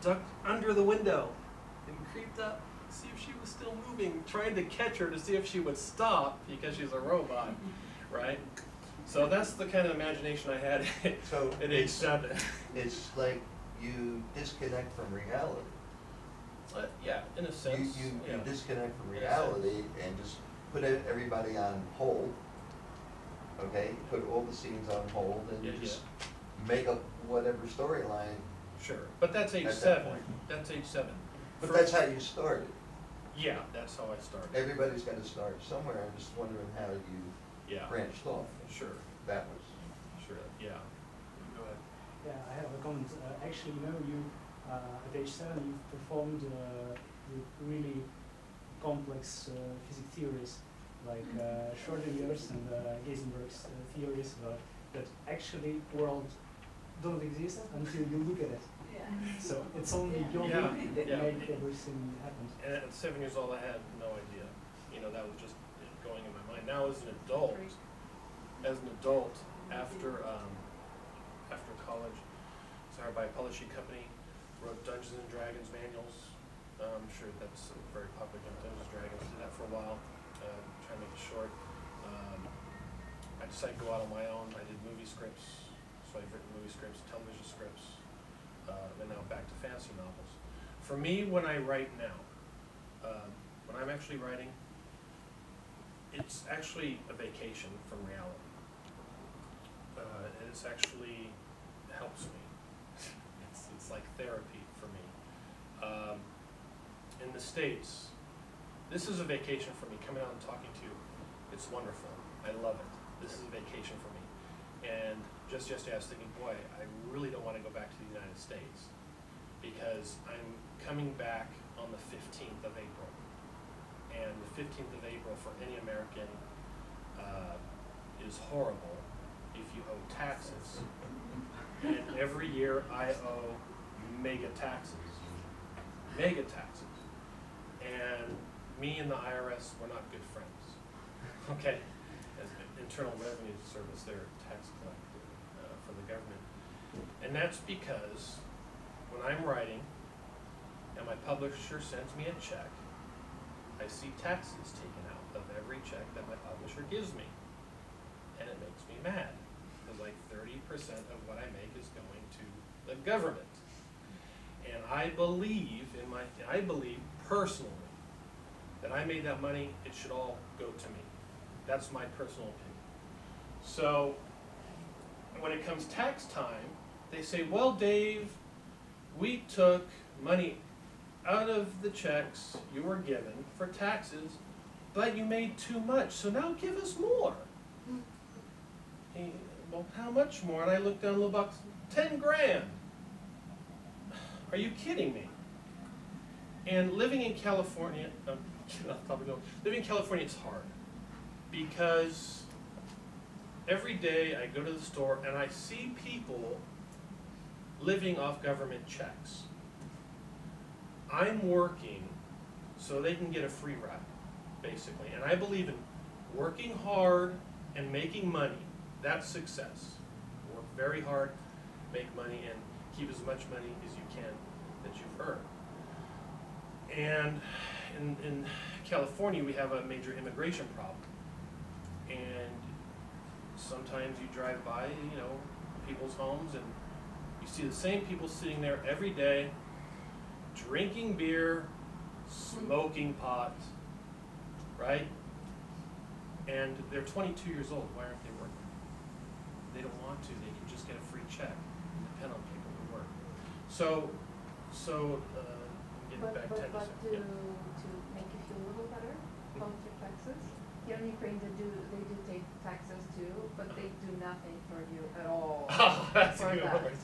ducked under the window and creeped up to see if she was still moving, trying to catch her to see if she would stop because she's a robot, right? So that's the kind of imagination I had So at age 7. It's like you disconnect from reality. Yeah, in a sense. You yeah. disconnect from reality and just put everybody on hold, okay? Put all the scenes on hold and Yeah, just make up whatever storyline. Sure, but that's age At that 7. point. That's age 7. But that's how you started. Yeah, that's how I started. Everybody's got to start somewhere. I'm just wondering how you Yeah, branched off. sure, That was. sure, yeah. Go ahead. Yeah, I have a comment. Actually, you at age 7, you performed really complex physics theories like Schrödinger's and Heisenberg's theories about that actually world don't exist until you look at it. Yeah. So it's only your Yeah, mind that yeah. made everything happen. And at 7 years old, I had no idea. That was just going in my mind. Now, as an adult, after college, I was hired by a publishing company, wrote Dungeons and Dragons manuals. I'm sure that's a very popular game, Dungeons and Dragons. Did that for a while, trying to make it short. I decided to go out on my own. I did movie scripts, so I've written movie scripts, television scripts, and now back to fantasy novels. For me, when I write now, when I'm actually writing, it's actually a vacation from reality. It's actually helps me. It's like therapy for me. In the States, this is a vacation for me. Coming out and talking to you, it's wonderful. I love it. This is a vacation for me. And just yesterday I was thinking, boy, I really don't want to go back to the United States because I'm coming back on the 15th of April. And the 15th of April for any American is horrible if you owe taxes. And every year I owe mega taxes. Mega taxes. And me and the IRS, we're not good friends. Okay? As Internal Revenue Service, they're tax collector for the government. And that's because when I'm writing and my publisher sends me a check, I see taxes taken out of every check that my publisher gives me. And it makes me mad, because like 30% of what I make is going to the government. And I believe personally that I made that money, it should all go to me. That's my personal opinion. So when it comes tax time, they say, well, Dave, we took money out of the checks you were given for taxes, but you made too much, so now give us more. Well, how much more? And I looked down a little box, 10 grand. Are you kidding me? And living in California, living in California is hard because every day I go to the store and I see people living off government checks. I'm working so they can get a free ride, basically. And I believe in working hard and making money. That's success. Work very hard, make money, and keep as much money as you can that you've earned. And in California, we have a major immigration problem. And sometimes you drive by, people's homes, and you see the same people sitting there every day, drinking beer, smoking pot, right? And they're 22 years old. Why aren't they working? They don't want to. They can just get a free check and depend on people who work. So getting back 10 But seconds. to make you feel a little better about your taxes, here in Ukraine they do take taxes too, but they do nothing for you at all. Oh, that's for a good that. word.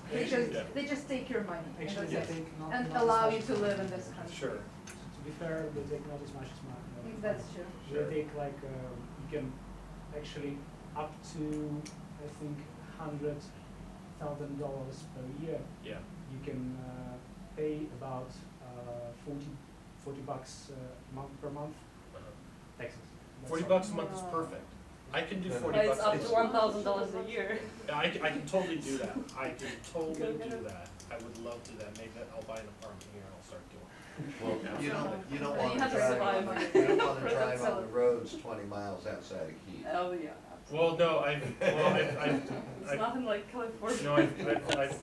They just take your money Actually, and, they that's it. take not And as allow much you as to live in money. this country. Sure. To be fair, they take not as much as money. That's true. Sure. They take like you can actually up to I think $100,000 per year. Yeah. You can pay about $40 per month Uh-huh. taxes. That's $40 all. a month is perfect. I can do But 40 But bucks. it's up a to month. $1,000 a year. Yeah, I can totally do that. I can totally do that. I would love to do that. Maybe I'll buy an apartment here and I'll start doing it. Well, you don't But you wanna have to drive survive on, on you it. don't wanna That's drive on so- the roads 20 miles outside of Kyiv. Oh yeah, absolutely. Well, no, I've It's nothing like California. no, I've